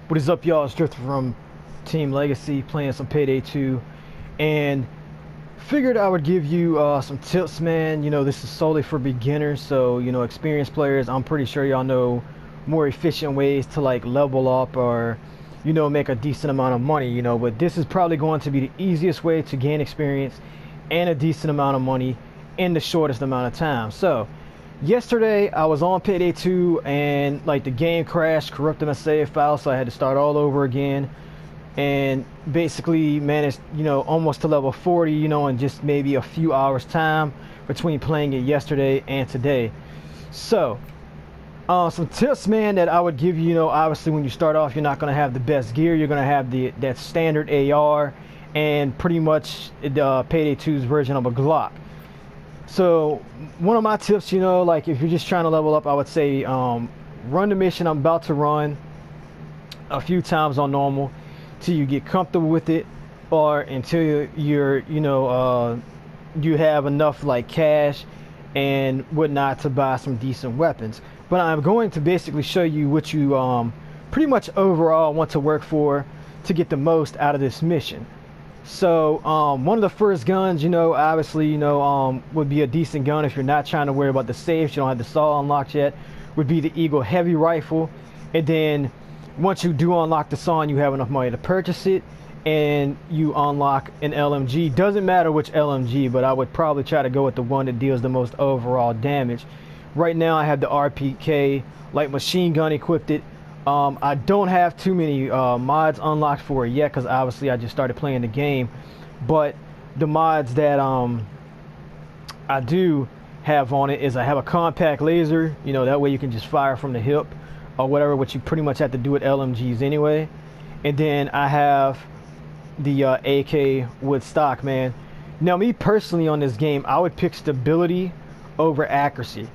What is up, y'all? It's Drifter from Team Legacy playing some Payday 2, and figured I would give you some tips, man. You know, this is solely for beginners, so you know, experienced players, I'm pretty sure y'all know more efficient ways to like level up or you know, make a decent amount of money, you know, but this is probably going to be the easiest way to gain experience and a decent amount of money in the shortest amount of time. So yesterday I was on Payday 2 and like the game crashed, corrupted my save file, so I had to start all over again, and basically managed, you know, almost to level 40, you know, in just maybe a few hours time between playing it yesterday and today. So some tips, man, that I would give you. You know, obviously when you start off, you're not going to have the best gear. You're going to have that standard AR and pretty much the Payday 2's version of a Glock. So one of my tips, you know, like if you're just trying to level up, I would say run the mission I'm about to run a few times on normal till you get comfortable with it, or until you're you know you have enough like cash and whatnot to buy some decent weapons. But I'm going to basically show you what you pretty much overall want to work for to get the most out of this mission. So one of the first guns, you know, obviously, you know, would be a decent gun if you're not trying to worry about the safes, you don't have the saw unlocked yet, would be the Eagle Heavy Rifle. And then once you do unlock the saw and you have enough money to purchase it, and you unlock an LMG, doesn't matter which LMG, but I would probably try to go with the one that deals the most overall damage. Right now I have the RPK light machine gun equipped. I don't have too many mods unlocked for it yet, because obviously I just started playing the game. But the mods that I do have on it is I have a compact laser, you know, that way you can just fire from the hip or whatever, which you pretty much have to do with LMGs anyway. And then I have the AK with stock, man. Now me personally on this game, I would pick stability over accuracy.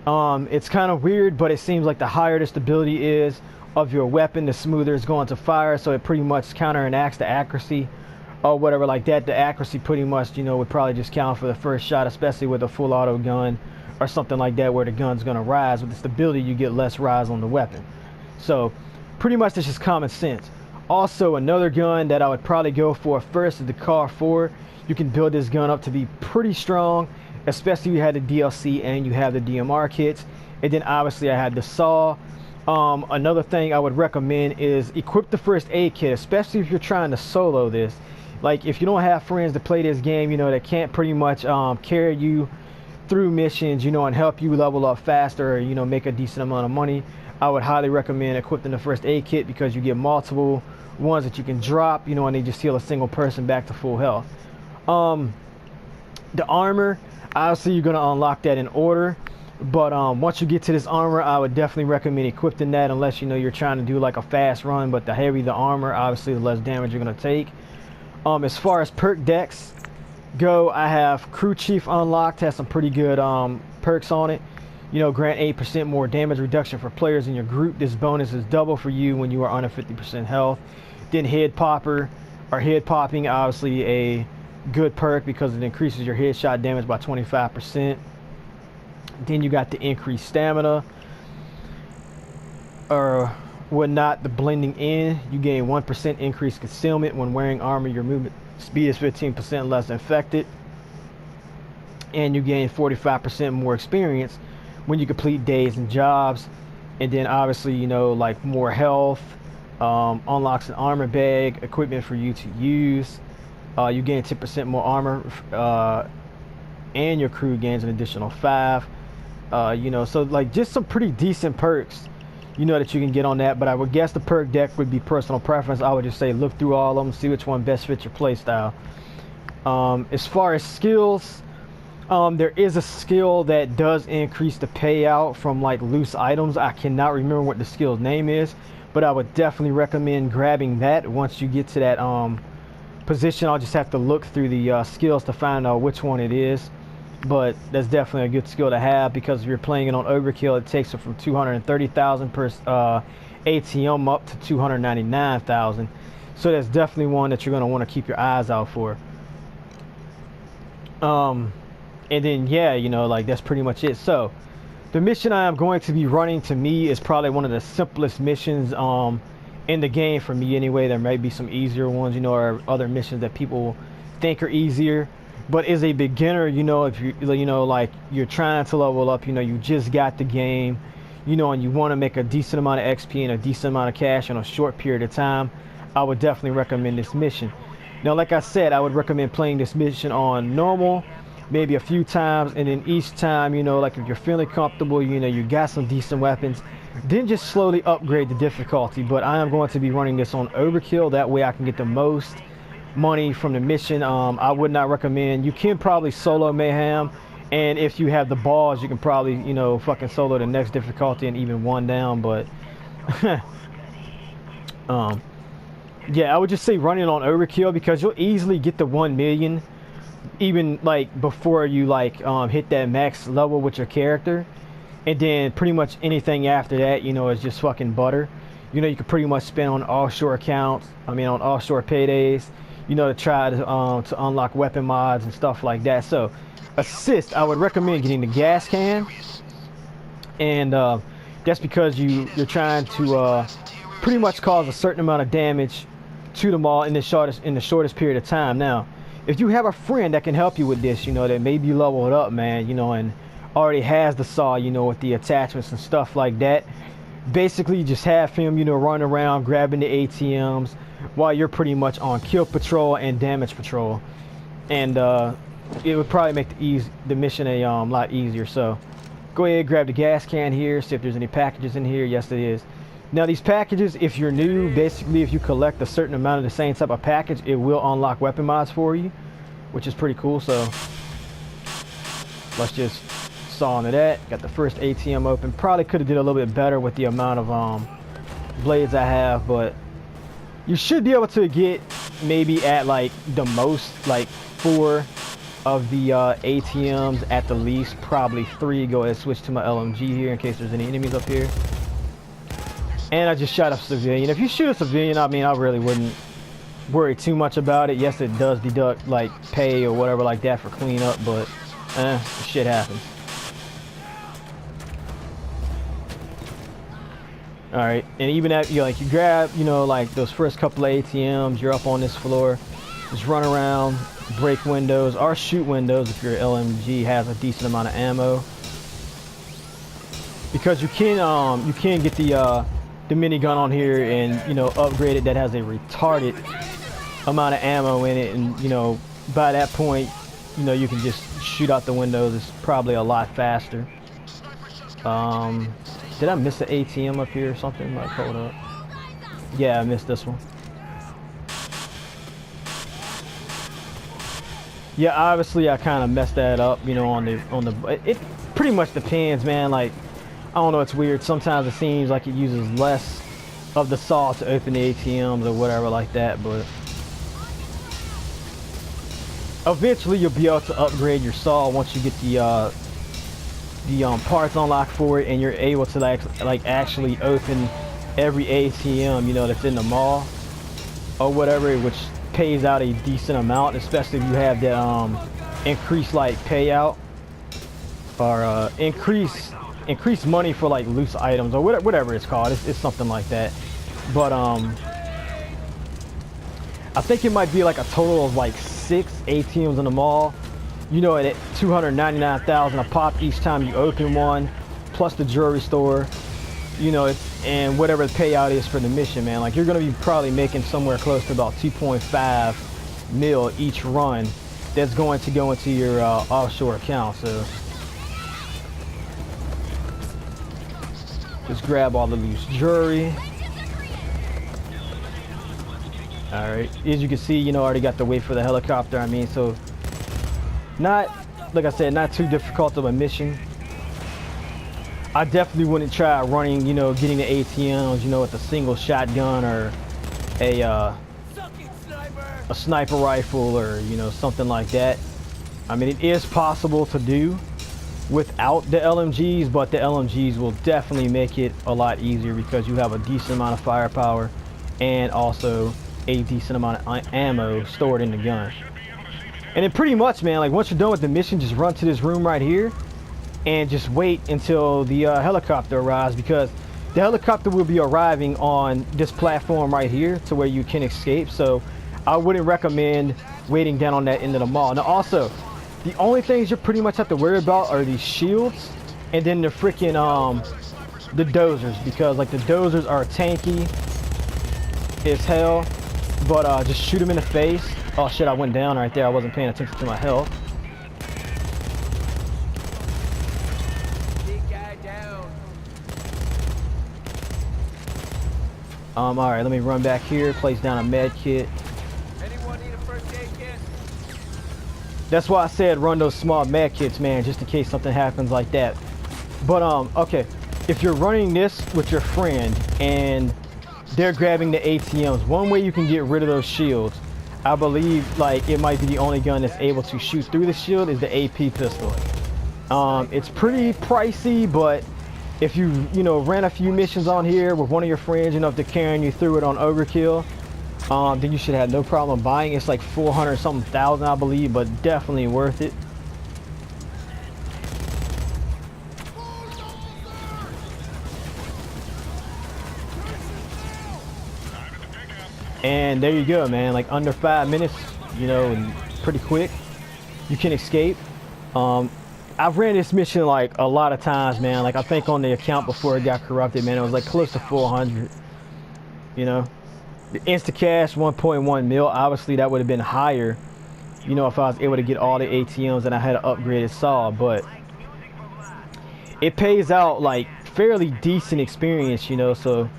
It's kind of weird, but it seems like the higher the stability is of your weapon, the smoother it's going to fire, so it pretty much counteracts the accuracy or whatever like that. The accuracy pretty much, you know, would probably just count for the first shot, especially with a full auto gun or something like that where the gun's gonna rise. With the stability, you get less rise on the weapon. So pretty much that's just common sense. Also, another gun that I would probably go for first is the CAR 4. You can build this gun up to be pretty strong, especially if you had the DLC and you have the DMR kits. And then obviously I had the saw. Another thing I would recommend is equip the first aid kit, especially if you're trying to solo this. Like if you don't have friends to play this game, you know, that can't pretty much carry you through missions, you know, and help you level up faster, or, you know, make a decent amount of money, I would highly recommend equipping the first aid kit, because you get multiple ones that you can drop, you know, and they just heal a single person back to full health. The armor, obviously you're going to unlock that in order, but once you get to this armor, I would definitely recommend equipping that, unless you know you're trying to do like a fast run. But the heavier the armor, obviously the less damage you're going to take. As far as perk decks go, I have Crew Chief unlocked, has some pretty good perks on it. You know, grant 8% more damage reduction for players in your group. This bonus is double for you when you are under 50% health. Then Head Popper, or Head Popping, obviously a good perk because it increases your headshot damage by 25%. Then you got the increased stamina, or whatnot. The blending in, you gain 1% increased concealment when wearing armor. Your movement speed is 15% less infected, and you gain 45% more experience when you complete days and jobs. And then obviously, you know, like more health, unlocks an armor bag, equipment for you to use. You gain 10% more armor, and your crew gains an additional 5. You know, so like just some pretty decent perks, you know, that you can get on that. But I would guess the perk deck would be personal preference. I would just say look through all of them, see which one best fits your play style. As far as skills, there is a skill that does increase the payout from like loose items. I cannot remember what the skill's name is, but I would definitely recommend grabbing that once you get to that position. I'll just have to look through the skills to find out which one it is. But that's definitely a good skill to have, because if you're playing it on overkill, it takes it from 230,000 per ATM up to 299,000. So that's definitely one that you're going to want to keep your eyes out for. And then yeah, you know, like that's pretty much it. So the mission I am going to be running, to me, is probably one of the simplest missions in the game for me anyway. There may be some easier ones, you know, or other missions that people think are easier. But as a beginner, you know, if you know, like you're trying to level up, you know, you just got the game, you know, and you want to make a decent amount of XP and a decent amount of cash in a short period of time, I would definitely recommend this mission. Now, like I said, I would recommend playing this mission on normal, maybe a few times, and then each time, you know, like if you're feeling comfortable, you know, you got some decent weapons, then just slowly upgrade the difficulty. But I am going to be running this on overkill, that way I can get the most money from the mission. I would not recommend. You can probably solo mayhem, and if you have the balls, you can probably, you know, fucking solo the next difficulty and even one down. But yeah, I would just say running on overkill, because you'll easily get the 1 million even like before you like hit that max level with your character, and then pretty much anything after that, you know, is just fucking butter. You know, you could pretty much spend on offshore accounts, on offshore paydays, you know, to try to unlock weapon mods and stuff like that. So assist, I would recommend getting the gas can, and that's because you're trying to pretty much cause a certain amount of damage to the mall in the shortest period of time. Now, if you have a friend that can help you with this, you know, that maybe leveled up, man, you know, and already has the saw, you know, with the attachments and stuff like that, basically just have him, you know, run around grabbing the ATMs while you're pretty much on kill patrol and damage patrol, and it would probably make the mission a lot easier. So go ahead, grab the gas can here, see if there's any packages in here. Yes, it is. Now, these packages, if you're new, basically if you collect a certain amount of the same type of package, it will unlock weapon mods for you, which is pretty cool. So let's just saw into that. Got the first ATM open. Probably could have did a little bit better with the amount of blades I have, but you should be able to get maybe at like the most like 4 of the ATMs at the least, probably 3. Go ahead, switch to my LMG here in case there's any enemies up here. And I just shot a civilian. If you shoot a civilian, I mean, I really wouldn't worry too much about it. Yes, it does deduct like pay or whatever like that for cleanup, but shit happens. All right, and even at, you know, like you grab, you know, like those first couple of ATMs, you're up on this floor, just run around, break windows or shoot windows if your LMG has a decent amount of ammo, because you can get the minigun on here and, you know, upgrade it, that has a retarded amount of ammo in it, and, you know, by that point, you know, you can just shoot out the windows. It's probably a lot faster. Did I miss an ATM up here or something? Like, hold up. Yeah, I missed this one. Yeah, obviously I kind of messed that up, you know, it pretty much depends, man. Like, I don't know, it's weird. Sometimes it seems like it uses less of the saw to open the ATMs or whatever like that, but eventually you'll be able to upgrade your saw once you get the parts unlocked for it, and you're able to like actually open every ATM, you know, that's in the mall or whatever, which pays out a decent amount, especially if you have that increased like payout or increased money for like loose items or whatever it's called. It's something like that. But I think it might be like a total of like 6 ATMs in the mall, you know, at 299,000 a pop each time you open one, plus the jewelry store, you know, and whatever the payout is for the mission, man. Like, you're gonna be probably making somewhere close to about 2.5 mil each run that's going to go into your offshore account. So just grab all the loose jewelry. All right, as you can see, you know, I already got to wait for the helicopter. I mean, so not, like I said, not too difficult of a mission. I definitely wouldn't try running, you know, getting the ATMs, you know, with a single shotgun or a sniper rifle or, you know, something like that. I mean, it is possible to do without the LMGs, but the LMGs will definitely make it a lot easier because you have a decent amount of firepower and also a decent amount of ammo stored in the gun. And then pretty much, man, like once you're done with the mission, just run to this room right here and just wait until the helicopter arrives, because the helicopter will be arriving on this platform right here to where you can escape. So I wouldn't recommend waiting down on that end of the mall. Now also, the only things you pretty much have to worry about are these shields and then the freaking the dozers, because like the dozers are tanky as hell, but just shoot them in the face. Oh shit, I went down right there. I wasn't paying attention to my health. Alright, let me run back here, place down a med kit. Anyone need a first aid kit? That's why I said run those small med kits, man, just in case something happens like that. But okay, if you're running this with your friend and they're grabbing the ATMs, one way you can get rid of those shields, I believe like it might be the only gun that's able to shoot through the shield, is the AP pistol. It's pretty pricey, but if you ran a few missions on here with one of your friends, if they're carrying you through it on overkill, then you should have no problem buying. It's like 400 something thousand, I believe, but definitely worth it. And there you go, man. Like under 5 minutes, and pretty quick, you can escape. I've ran this mission like a lot of times, man. Like I think on the account before it got corrupted, man, it was like close to 400. The Instacash 1.1 mil, obviously that would have been higher, if I was able to get all the ATMs and I had an upgraded saw, but it pays out like fairly decent experience, so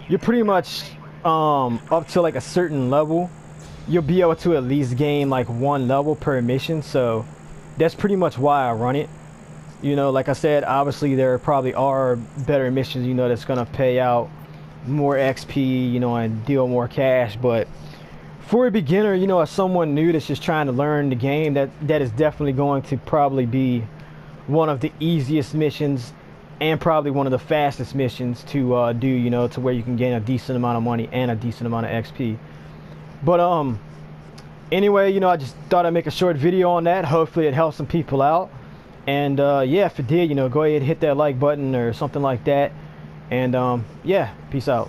you're pretty much up to like a certain level, you'll be able to at least gain like 1 level per mission. So that's pretty much why I run it. Like I said, obviously there probably are better missions, that's gonna pay out more XP, and deal more cash. But for a beginner, as someone new that's just trying to learn the game, that is definitely going to probably be one of the easiest missions and probably one of the fastest missions to do, to where you can gain a decent amount of money and a decent amount of XP. But anyway, I just thought I'd make a short video on that. Hopefully it helps some people out. And yeah, if it did, go ahead and hit that like button or something like that. And yeah, peace out.